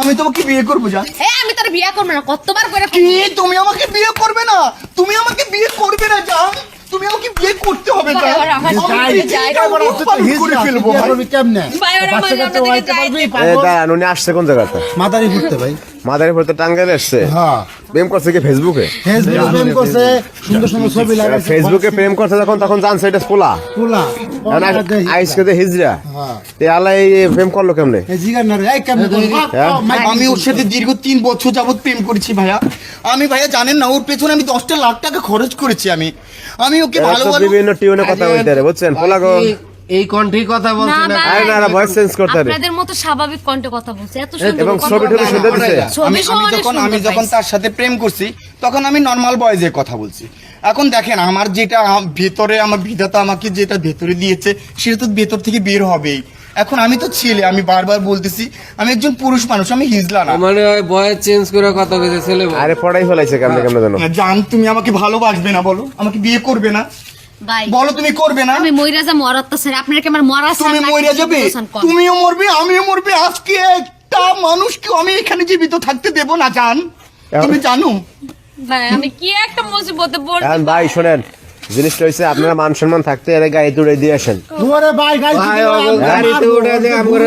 আমি তোমাকে বিয়ে করবো জান। আমি তোর বিয়ে করবো না, কতবার করে কি তুমি আমাকে বিয়ে করবে না? তুমি আমাকে বিয়ে করবে না জান? তুমি আমাকে বিয়ে করতে হবে জান। করে ফেলবো কেমনে উনি আসছে কোন জায়গাতে? মাদারি ঘুরতে ভাই, মাদারীপুর তো টাঙ্গাইলে আসছে। হ্যাঁ প্রেম করছে কি ফেসবুকে? ফেসবুকে প্রেম করছে, সুন্দর সুন্দর ছবি লাগাইছে ফেসবুকে প্রেম করছে যখন তখন জানছে এটা পোলা। পোলা আইসকে হিজরা হ্যাঁ তে আলাই প্রেম করলো কেমনে? এই জিগার না রে, এই কেমনে করবো? আমি ওর সাথে দীর্ঘ 3 বছর যাবত প্রেম করেছি ভাইয়া। আমি ভাইয়া জানেন না, ওর পেছনে আমি 10 লাখ টাকা খরচ করেছি। আমি ওকে এরা তো ভালোবাসি। বিভিন্ন টিউনে কথা বলতে রে, বুঝছেন? পোলা গো এই কণ্ঠে কথা বলছে না। আরে না ভয়েস চেঞ্জ করতে রে, আপনাদের মতো স্বাভাবিক কণ্ঠে কথা বলছে, এত সুন্দর এবং কথা ছবি টবি বলে। সুন্দর দিছে। আমি যখন তার সাথে প্রেম করছি তখন আমি নর্মাল বয়েজে কথা বলছি। এখন দেখেন আমার যেটা ভেতরে, আমার বিধাতা আমাকে যেটা ভেতরে দিয়েছে সেটা তো ভেতর থেকে বের হবেই। এখন আমি তো ছেলে, আমি বারবার বলতেছি আমি একজন পুরুষ মানুষ, আমি হিজলা না। মানে ওই ভয়েস চেঞ্জ করে কথা কইছে ছেলে। আরে পড়াই ফেলাইছে কেমনে কেমনে জানো? জান তুমি আমাকে ভালোবাসবে না বলো? আমাকে বিয়ে করবে না ভাই বলো? তুমি করবে না? আমি মইরা যা মরাত তো স্যার, আপনার কি আমার মরা স্যার? তুমি মরে যাবে, তুমিও মরবে, আমিও মরবে। আজকে একটা মানুষকে আমি এখানে জীবিত থাকতে দেব না জান, তুমি জানো? ভাই আমি কি একটা মুসিবতে পড়ছি। এখন ভাই শোনেন, জিনিসটা হইছে আপনারা মান সম্মান থাকতে এর গায়ে তুড়ে দিয়ে আসেন। ওরে ভাই গাড়ি ভাই গাড়িতে উঠে যে আমরা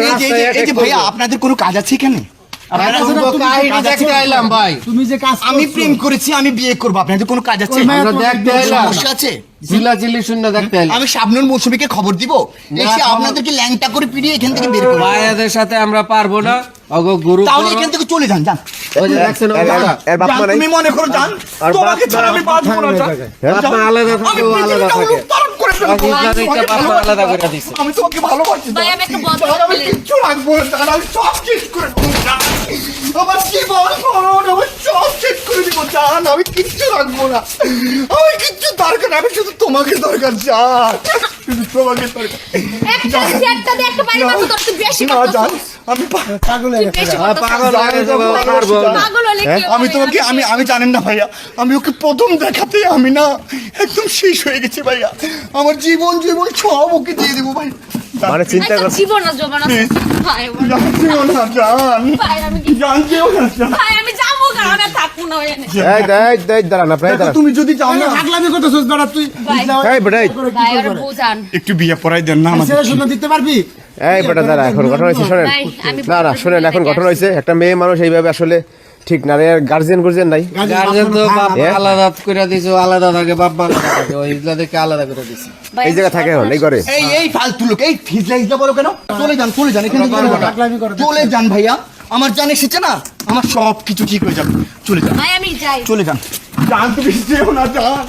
এই যে ভাইয়া আপনাদের কোনো কাজ আছে এখানে? কাহিনী দেখতে আইলাম ভাই। তুমি যে কাজ আমি প্রেম করেছি, আমি বিয়ে করবো, আপনাদের কোনো কাজ আছে? আমরা দেখতে আইলাম, সমস্যা আছে? চিল্লাচিল্লি শুনে দেখতে আইলাম। আমি শাবনুর মৌসুমীকে খবর দিব, এসে আপনাদেরকে ল্যাংটা করে পিড়িয়ে এখান থেকে বের করবো। ভাইয়াদের সাথে আমরা পারবো না, অগো গুরু তাহলে এখান থেকে চলে যান, যান। ওই যে দেখছেন এর বাপ যান, মা নাই? তুমি মনে করো যান, আর তোমাকে বাপ ছাড়া আমি বাঁচবো না, যান। আপনার আলাদা আমি থাকে, ও আলাদা পৃথিবীটা থাকে। উলটপালট করে ফেলবো। আর হিজলা আমি দেখতে তোমাকে বাপ মা আলাদা করে ভালোবাসি, দিছে। আমি তোমাকে ভালোবাসি। ভাই, আমি একটা বদ যান, আমি বলি। কিচ্ছু রাখবো না, যান, আমি সব শেষ করে দেবো, যান। আমার জীবন মরণ আমার সব শেষ করে দিব, জান। আমি কিচ্ছু রাখবো না, আমি কিচ্ছু দরকার, আমি শুধু তোমাকে দরকার, জান, শুধু তোমাকে দরকার। একটা সেটটা দিয়ে একটা বাড়ি মারতে তোর তো বেশি না, করতেছ। জান, আমি পাগল হয়ে গেছে। বেশি পাগল হয়ে গেছে, পারবো না। পাগল হলে কি আমি হবে? তোমাকে আমি জানেন না ভাইয়া, আমি ওকে প্রথম দেখাতে আমি না একদম শেষ হয়ে গেছি ভাইয়া। আমার জীবন সব ওকে দিয়ে দেবো ভাই। মানে চিন্তা একটা কর, জীবন না জমানা ভাই আমার- জানতেও না, জান, ভাই আমি কি জানতেও না, জান। ভাই আমি যাবো কারণ আমি থাকবো না ওখানে। এই দাঁড়ান আপনারা দেখো, দাঁড়ান। তুমি যদি চাও না থাকলামি করতেছিস বেটা তুই? ভাই। এই বেটা, এই। ভাই আর বুঝান একটু বিয়ে পড়াই দেন না আমাদের। ছেলে শুনে দিতে পারবি? এই বেটা দাঁড়া, এখন ঘটনা হয়েছে শোনেন। ভাই, আমি না শোনেন, এখন ঘটনা হয়েছে একটা মেয়ে মানুষ এইভাবে আসলে ঠিক না রে, গার্জিয়ান নাই। গার্জেন তো বাপ হ্যাঁ? আলাদা করে দিছে, ও আলাদা থাকে, বাপ মা আলাদা থাকে, ওই হিজলা দেখে আলাদা করে দিছে। ভাই, এই জায়গা থাকে এখন এই করে। এই ফালতু লোক, এই ফিজলা বলো কেন? চলে যান এখান থেকে চলে যান। পাগলামি করে চলে যান ভাইয়া, আমার জান এসেছে না, আমার সব কিছু ঠিক হয়ে যাবে। চলে যান, ভাই আমি যাই। চলে যান, জান, তুমি যেও না, জান।